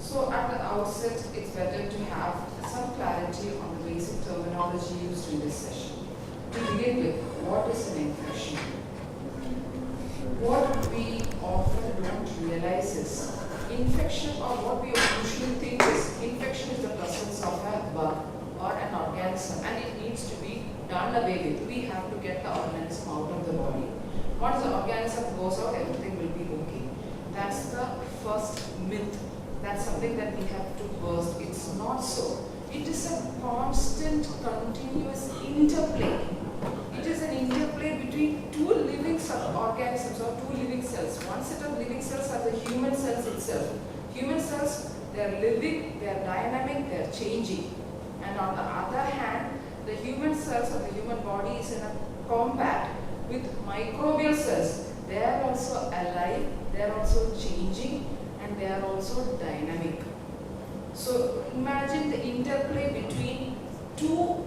So at the outset, it's better to have some clarity on the basic terminology used in this session. To begin with, what is an infection? What we often don't realize is infection, or what we usually think is infection, is the presence of a bug or an organism, and it needs to be done away with. We have to get the organism out of the body. Once the organism goes out, everything will be okay. That's the first myth. That's something that we have to burst. It's not so. It is a constant, continuous interplay. It is an interplay between two living organisms or two living cells. One set of living cells are the human cells itself. Human cells, they are living, they are dynamic, they are changing. And on the other hand, the human cells or the human body is in a combat with microbial cells. They are also alive, they are also changing, and they are also dynamic. So imagine the interplay between two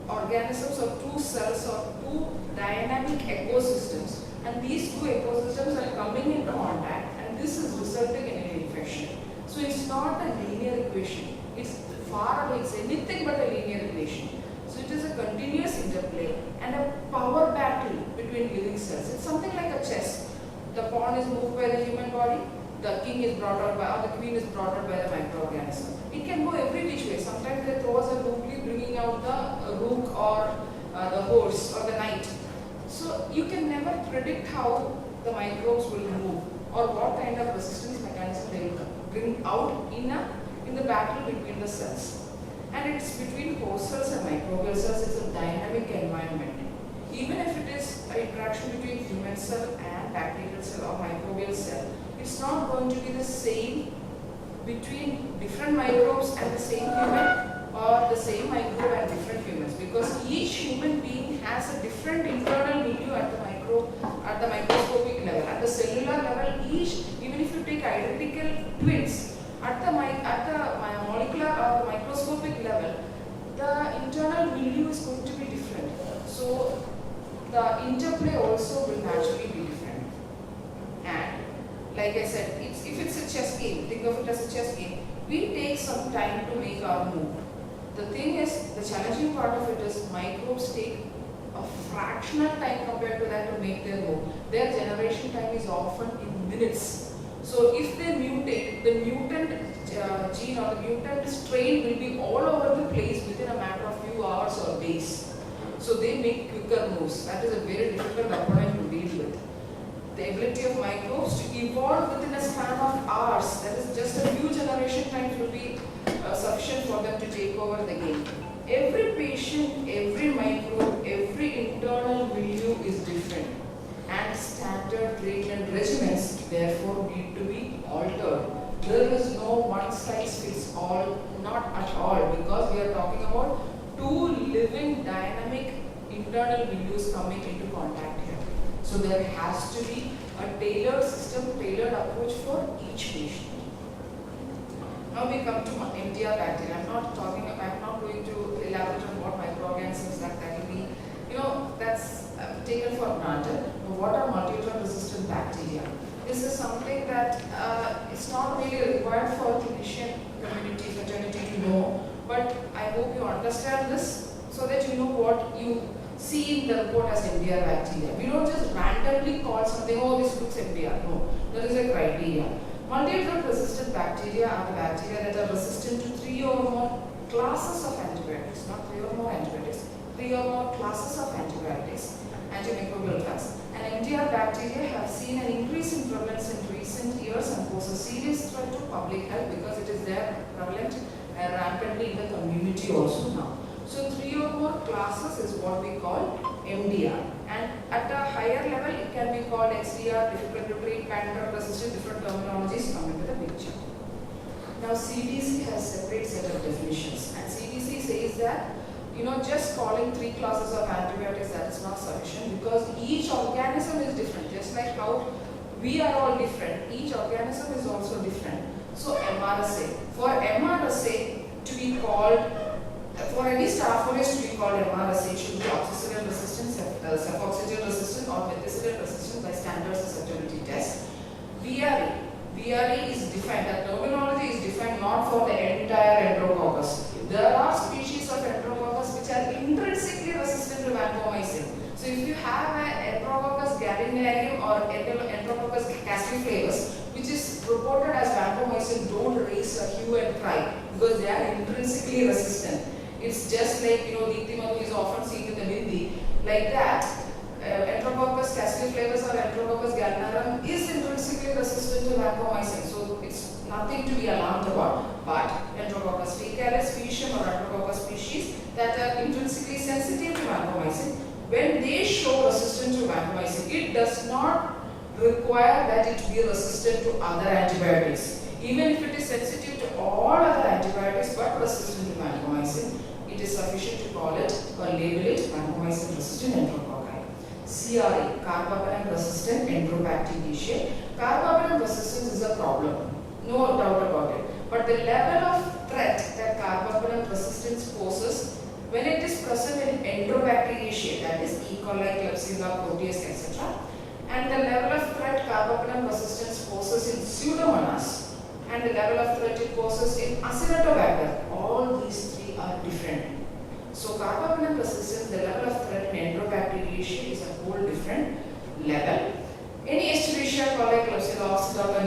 organisms or two cells or two dynamic ecosystems, and these two ecosystems are coming into contact, and this is resulting in an infection. So it's not a linear equation. It's far away. It's anything but a linear equation. So it is a continuous interplay and a power battle between living cells. It's something like a chess. The pawn is moved by the human body, the king is brought out by, or the queen is brought out by the microorganism. It can go every which way. Sometimes they throw us a rookly, bringing out the rook or the horse or the knight. So you can never predict how the microbes will move or what kind of resistance mechanism they will bring out in the battle between the cells. And it's between host cells and microbial cells. It's a dynamic environment. Even if it is an interaction between human cell and bacterial cell or microbial cell, it's not going to be the same between different microbes and the same human, or the same microbe and different humans, because each human being has a different internal milieu at the microscopic level. At the cellular level, each, even if you take identical twins, at the molecular or the microscopic level, the internal milieu is going to be different. So the interplay also will naturally be different. And like I said, if it's a chess game, think of it as a chess game, we take some time to make our move. The thing is, the challenging part of it is microbes take a fractional time compared to that to make their move. Their generation time is often in minutes. So if they mutate, the mutant gene or the mutant strain will be all over the place within a matter of few hours or days. So they make quicker moves. That is a very difficult opponent to deal with. The ability of microbes to evolve within a span of hours, that is just a few generation times, will be sufficient for them to take over the game. Every patient, every microbe, every internal milieu is different, and standard treatment regimens therefore need to be altered. There is no one size fits all, not at all, because we are talking about two living dynamic internal milieux coming into contact here. So there has to be a tailored system, tailored approach for each patient. Now we come to MDR bacteria. I'm not going to elaborate on what microorganisms that will be. That's taken for granted. But what are multi-drug resistant bacteria? This is something that it's not really required for clinician community, fraternity to know. But I hope you understand this so that you know what you see in the report as MDR bacteria. We don't just randomly call something, oh, this looks MDR. No, there is a criteria. Multi-drug resistant bacteria are the bacteria that are resistant to 3 or more classes of antibiotics, not 3 or more antibiotics, 3 or more classes of antibiotics, antimicrobial drugs. And MDR bacteria have seen an increase in prevalence in recent years and pose a serious threat to public health because it is there prevalent and rampantly in the community also now. So 3 or more classes is what we call MDR. And at a higher level, it can be called XDR, difficult to treat, pan-drug resistant, different terminologies come into the picture. Now CDC has separate set of definitions, and CDC says that just calling 3 classes of antibiotics, that is not sufficient, because each organism is different. Just like how we are all different, each organism is also different. So MRSA, for MRSA to be called, for any staphylococcus to be called MRSA, it should be oxygen resistant, cefoxygen resistant, or methicillin resistant by standard susceptibility test. VRE DRE is defined, the terminology is defined not for the entire Enterococcus. There are species of Enterococcus which are intrinsically resistant to vancomycin. So if you have an Enterococcus gallinaриum or Enterococcus cassiflavus which is reported as vancomycin, don't raise a hue and cry because they are intrinsically resistant. It's just like, you know, Diptimadu is often seen in the Bindi. Like that, Enterococcus cassiflavus or Enterococcus gallinarum is intrinsically resistant to vancomycin. So it's nothing to be alarmed about. But Enterococcus faecalis, faecium or Enterococcus species that are intrinsically sensitive to vancomycin, when they show resistance to vancomycin, it does not require that it be resistant to other antibiotics. Even if it is sensitive to all other antibiotics but resistant to vancomycin, it is sufficient to call it or label it vancomycin resistant enterococci. CRE, carbapenem resistant Enterobacteriaceae. Carbapenem resistance is a problem, no doubt about it. But the level of threat that carbapenem resistance poses when it is present in Enterobacteriaceae, that is E. coli, Klebsiella, Proteus, etc., and the level of threat carbapenem resistance poses in Pseudomonas, and the level of threat it poses in Acinetobacter, all these three are different. So carbapenem resistance, the level of threat in Enterobacteriaceae is a whole different level. Any Escherichia coli, Klebsiella, Oxidata,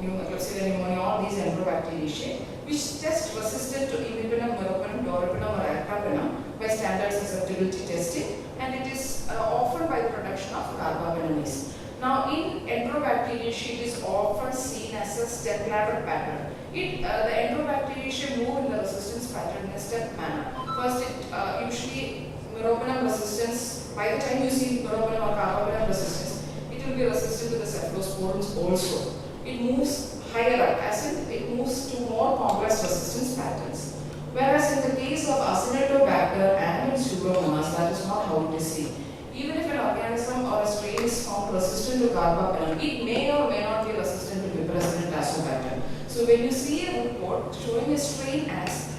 Klebsiella pneumoniae, all these Enterobacteriaceae, which test resistant to imipenem, meropenem, doropenem or ertapenem by standard susceptibility testing, and it is often by the production of carbapenemase. Now in Enterobacteriaceae, it is often seen as a step ladder pattern. The Enterobacteriaceae move in the resistance pattern in a step manner. First, it usually meropenem resistance. By the time you see meropenem or carbapenem resistance, it will be resistant to the cephalosporins also. It moves higher up, as in it moves to more complex resistance patterns. Whereas in the case of Acinetobacter and in Pseudomonas, that is not how it is seen. Even if an organism or a strain is found resistant to carbapenem, it may or may not be resistant to piperacillin Tazobacter. So when you see a report showing a strain as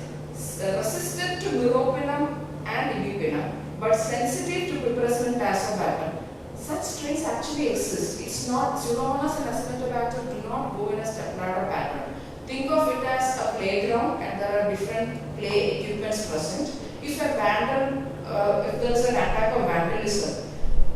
resistant to meropenem and imipenem, but sensitive to piperacillin Tazobacter, such strains actually exist. It's not Pseudomonas and Acinetobacter do not go in a step ladder pattern. Think of it as a playground and there are different play equipments present. If there is an attack of vandalism,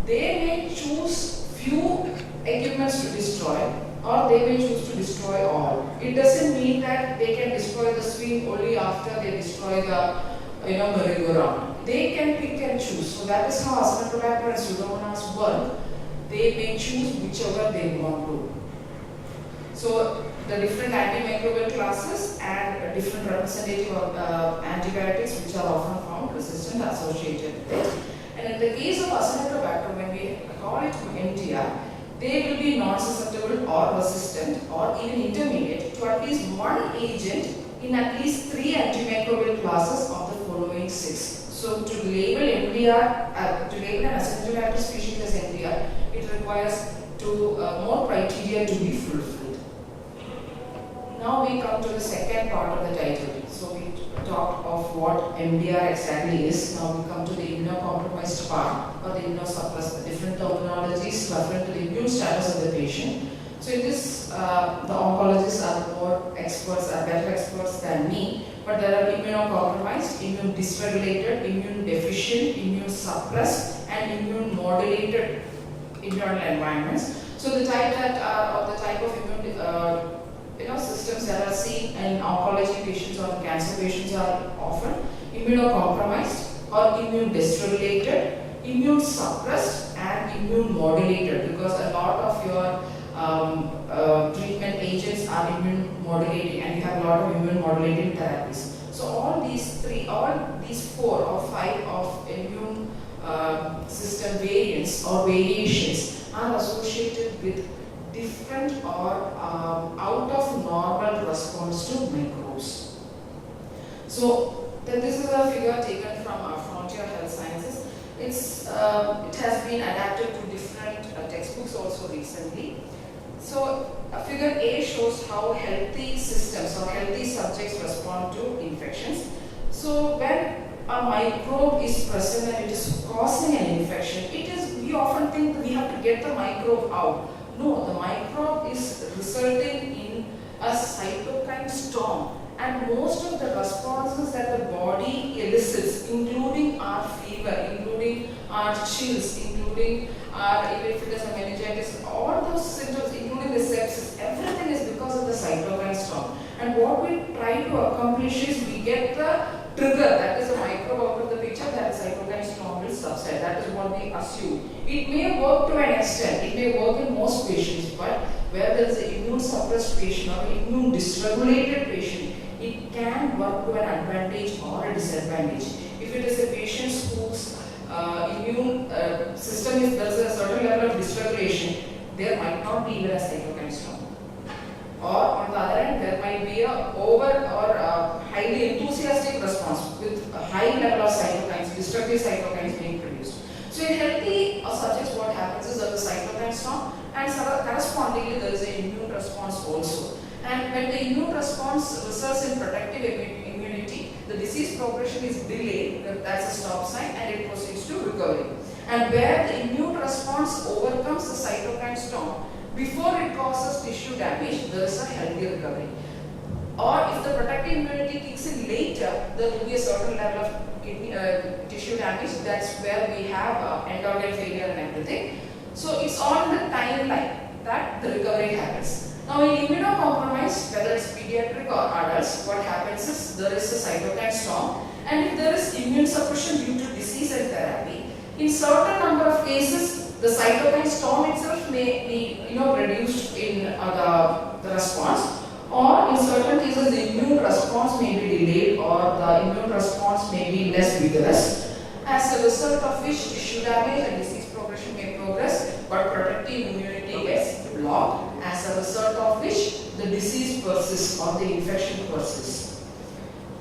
they may choose few equipments to destroy or they may choose to destroy all. It doesn't mean that they can destroy the swing only after they destroy the merry-go-round. They can pick and choose. So that is how Acinetobacter and Pseudomonas work. They may choose whichever they want to. So the different antimicrobial classes and different representative of antibiotics which are often found resistant associated with it. And in the case of Acinetobacter, when we call it MTR, they will be non-susceptible or resistant or even intermediate to at least one agent in at least 3 antimicrobial classes of the following 6. So to label MDR, to label an Acinetobacter species as MDR, it requires more criteria to be fulfilled. Now we come to the second part of the title. So we talked of what MDR exactly is. Now we come to the immunocompromised part or the immunosuppressed, the different terminologies referring to the immune status of the patient. So in this, the oncologists are more experts, are better experts than me. But there are immunocompromised, immune dysregulated, immune deficient, immune suppressed, and immune modulated internal environments. So the type of immune systems that are seen in oncology patients or cancer patients are often immunocompromised or immune dysregulated, immune suppressed, and immune modulated, because a lot of your treatment agents are immune modulating and you have a lot of immune modulating therapies. So all these 4 or 5 of immune system variants or variations are associated with different or out of normal response to microbes. So this is a figure taken from Frontier Health Sciences. It has been adapted to different textbooks also recently. So figure A shows how healthy systems or healthy subjects respond to infections. So when a microbe is present and it is causing an infection, we often think that we have to get the microbe out. No, the microbe is resulting in a cytokine storm, and most of the responses that the body elicits, including our fever, including our chills, including our, even if it is a meningitis, all those symptoms, including the sepsis, everything is because of the cytokine storm. And what we try to accomplish is we get the trigger, that is a microbe out of the picture, that cytokine storm will subside. That is what we assume. It may work to an extent, it may work in most patients, but where there is an immune suppressed patient or immune dysregulated patient, it can work to an advantage or a disadvantage. If it is a patient whose immune system is, there is a certain level of dysregulation, there might not be even a cytokine storm. Or on the other hand, there might be a over or highly enthusiastic response with a high level of cytokines, destructive cytokines being produced. So in healthy subjects, what happens is there is a cytokine storm, and correspondingly there is an immune response also. And when the immune response results in protective immunity, the disease progression is delayed, that's a stop sign, and it proceeds to recovery. And where the immune response overcomes the cytokine storm, before it causes tissue damage, there is a healthy recovery. Or if the protective immunity kicks in later, there will be a certain level of tissue damage. That's where we have end organ failure and everything. So it's on the timeline that the recovery happens. Now in immunocompromised, whether it's pediatric or adults, what happens is there is a cytokine storm, and if there is immune suppression due to disease and therapy, in certain number of cases, the cytokine storm itself may be reduced in the response, or in certain cases the immune response may be delayed or the immune response may be less vigorous, as a result of which tissue damage and disease progression may progress, but protective immunity gets blocked, as a result of which the disease persists or the infection persists.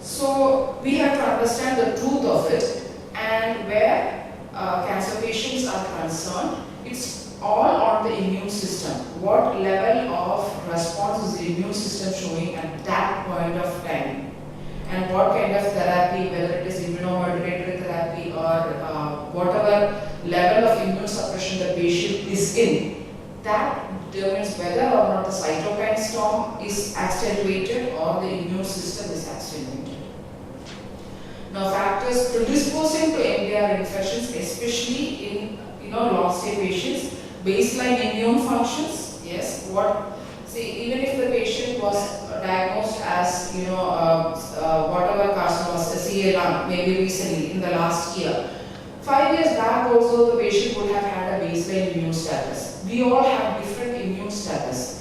So we have to understand the truth of it, and where cancer patients are concerned, it's all on the immune system. What level of response is the immune system showing at that point of time, and what kind of therapy, whether it is immunomodulatory therapy or whatever level of immune suppression the patient is in, that determines whether or not the cytokine storm is accentuated or the immune system is accentuated. Now, factors predisposing to MDR infections, especially in long-stay patients, baseline immune functions. Yes, even if the patient was diagnosed as whatever carcinoma, CA lung, maybe recently in the last year, 5 years back also the patient would have had a baseline immune status. We all have different immune status.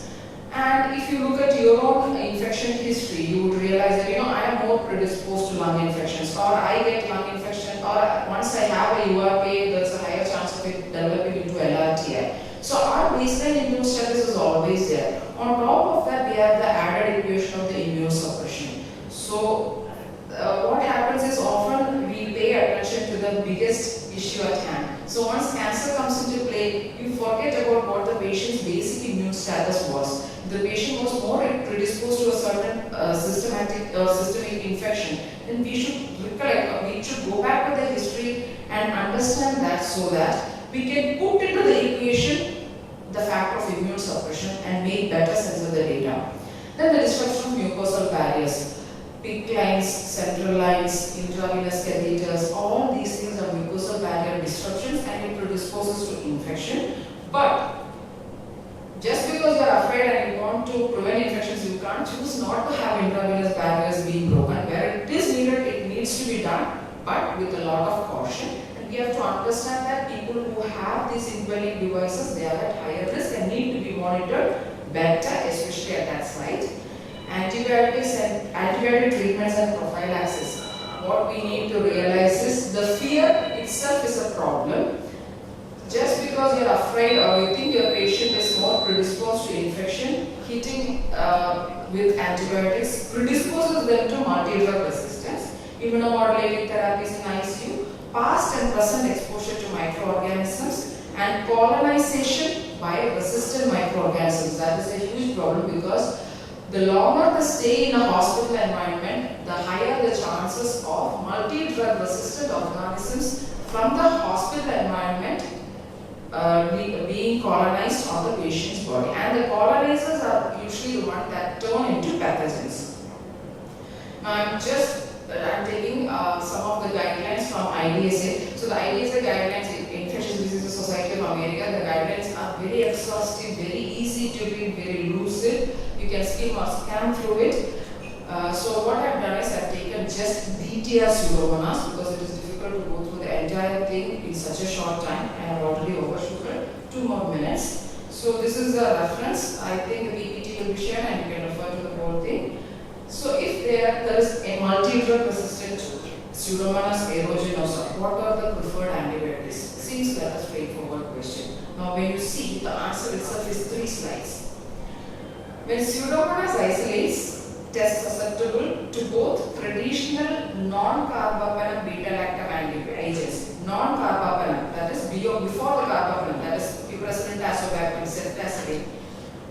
And if you look at your own infection history, you would realize that I am more predisposed to lung infections, or I get lung infection, or once I have a URPA, there's a higher chance of it developing into LRTI. So our baseline immune status is always there. On top of that, we have the added equation of the immune suppression. So what happens is often we pay attention to the biggest issue at hand. So once cancer comes into play, you forget about what the patient's basic immune status was. The patient was more predisposed to a certain systemic infection, then we should recollect, we should go back to the history and understand that, so that we can put into the equation the factor of immune suppression and make better sense of the data. Then the destruction of mucosal barriers, PICC lines, central lines, intravenous catheters, all these things are mucosal barrier disruptions, and it predisposes to infection. But just because you are afraid and you want to prevent infections, you can't choose not to have intravenous barriers being broken. Where it is needed, it needs to be done, but with a lot of caution. And we have to understand that people who have these indwelling devices, they are at higher risk and need to be monitored better, especially at that site. Antibiotics and antibiotic treatments and prophylaxis. What we need to realize is the fear itself is a problem. Just because you are afraid or you think your patient is more predisposed to infection, hitting with antibiotics predisposes them to multi-drug resistance. Immunomodulating therapies in ICU, past and present exposure to microorganisms, and colonization by resistant microorganisms. That is a huge problem, because the longer the stay in a hospital environment, the higher the chances of multi-drug resistant organisms from the hospital environment being colonized on the patient's body, and the colonizers are usually the one that turn into pathogens. I'm taking some of the guidelines from IDSA. So the IDSA guidelines, Infectious Diseases Society of America, the guidelines are very exhaustive, very easy to read, very lucid. You can skim or scan through it. So what I've done is I've taken just DTR Pseudomonas because it is difficult to go through the entire thing in such a short time. I have already overshooted 2 more minutes. So this is a reference. I think the PPT will be shared and you can refer to the whole thing. So if there is a multi-drug resistant Pseudomonas aeruginosa, what are the preferred antibiotics? Seems like a straightforward question. Now when you see, the answer itself is 3 slides. When Pseudomonas isolates, test susceptible to both traditional non-carbapenem beta-lactam agents, non-carbapenem, that is before the carbapenem, that is piperacillin, tazobactam, ceftazidime,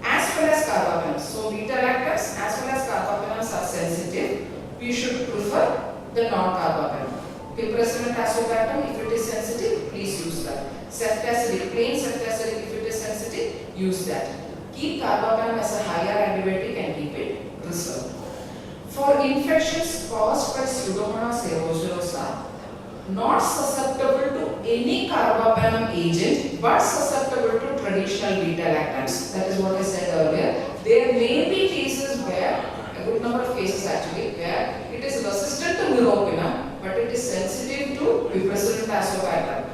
as well as carbapenems. So beta-lactams as well as carbapenems are sensitive. We should prefer the non-carbapenem. Piperacillin, tazobactam, if it is sensitive, please use that. Ceftazidime, plain ceftazidime, if it is sensitive, use that. Keep carbapenem as a higher antibiotic and keep it reserved. For infections caused by Pseudomonas aeruginosa, not susceptible to any carbapenem agent but susceptible to traditional beta-lactams. That is what I said earlier. There may be cases where, a good number of cases actually, where it is resistant to meropenem but it is sensitive to piperacillin, tazobactam.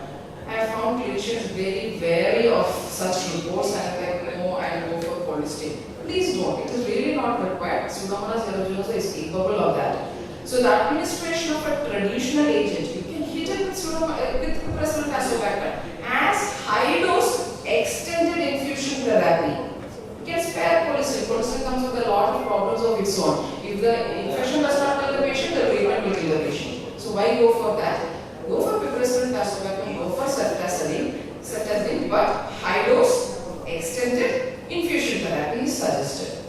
I have found clinicians very wary of such reports and like, no, I'll go for polystyrene. Please don't. It is really not required. Pseudomonas aeruginosa is capable of that. So the administration of a traditional agent, you can hit it with piperacillin, tazobactam as high dose extended infusion therapy. You can spare polystyrene. Polystyrene comes with a lot of problems of its own. If the infection does not kill the patient, the treatment will kill the patient. So why go for that? Go for piperacillin, tazobactam, go for ceftazidime, but high dose extended infusion therapy is suggested.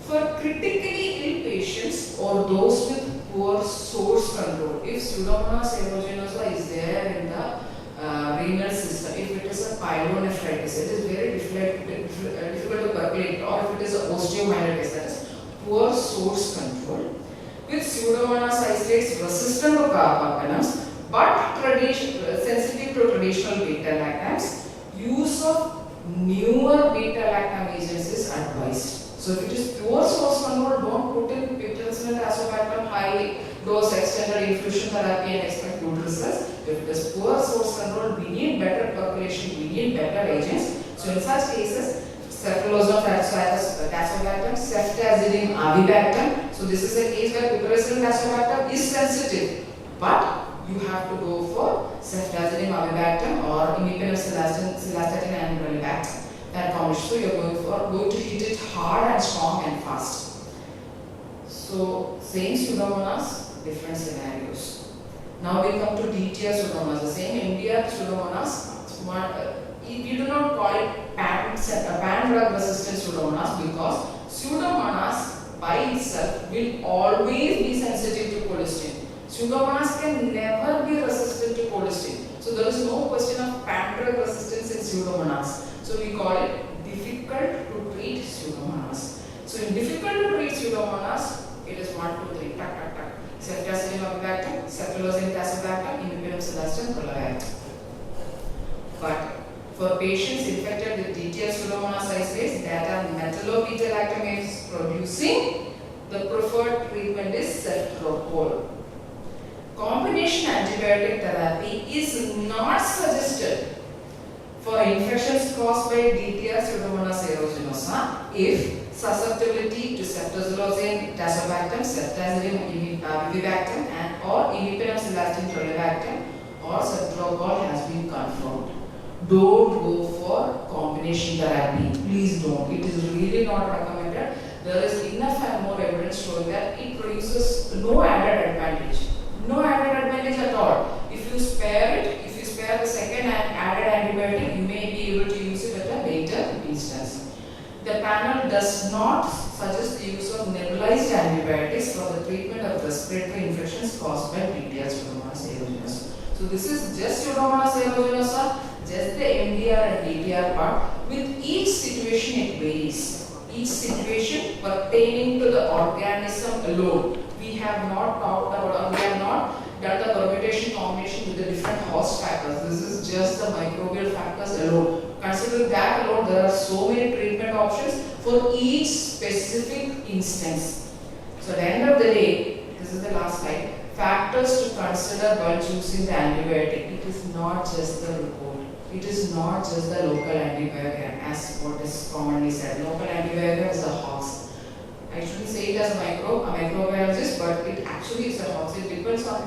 For critically ill patients or those with poor source control, if Pseudomonas aeruginosa is there in the renal system, if it is a pyelonephritis, it is very difficult to percolate, or if it is an osteomyelitis, that is poor source control, with Pseudomonas isolates resistant to carbapenems but sensitive to traditional beta-lactams, use of newer beta-lactam agents is advised. So if it is pure source control, don't put in piperacillin, tazobactam, high dose extended infusion therapy and expect good results. If it is poor source control, we need better percolation, we need better agents. So in such cases, cephalosporin, tazobactam, ceftazidime, avibactam. So this is a case where piperacillin, tazobactam is sensitive, but you have to go for ceftazidime, avibactam or imipenem, cilastatin and relebactam. That combination. So you are going to hit it hard and strong and fast. So same Pseudomonas, different scenarios. Now we come to DTR Pseudomonas. The same MDR Pseudomonas. You do not call it pan-drug resistant Pseudomonas because Pseudomonas by itself will always be sensitive to polystyrene. Pseudomonas can never be resistant to polystyrene. So there is no question of pan-drug resistance in Pseudomonas. So we call it difficult to treat Pseudomonas. So in difficult to treat Pseudomonas, it is 1, 2, 3, tuck, tuck, tuck. Ceftazidime, avibactam, cephalosporin, tazobactam, imipenem, cilastatin, relebactam. But for patients infected with DTR Pseudomonas isolates that are metallobeta-lactamases producing, the preferred treatment is ceftriaxone. Combination antibiotic therapy is not suggested for infections caused by DTR Pseudomonas aeruginosa if susceptibility to ceftazidime, tazobactam, ceftazidime, avibactam and or imipenem, cilastatin, relebactam or ceftriaxone has been confirmed. Don't go for combination therapy. Please don't. It is really not recommended. There is enough and more evidence showing that it produces no added advantage. No added advantage at all. If you spare it, if you spare the second added antibiotic, you may be able to use it at a later instance. The panel does not suggest the use of nebulized antibiotics for the treatment of respiratory infections caused by DTR Pseudomonas aeruginosa. So this is just Pseudomonas aeruginosa. just the MDR and DDR part. With each situation it varies. Each situation pertaining to the organism alone. We have not talked about, or we have not done the permutation combination with the different host factors. This is just the microbial factors alone. Considering that alone, there are so many treatment options for each specific instance. So at the end of the day, this is the last slide. Factors to consider while choosing the antibiotic. It is not just the report. It is not just the local antibiogram as what is commonly said. Local antibiogram is a hoax. I shouldn't say it as a microbiologist, but it actually is a hoax. It depends on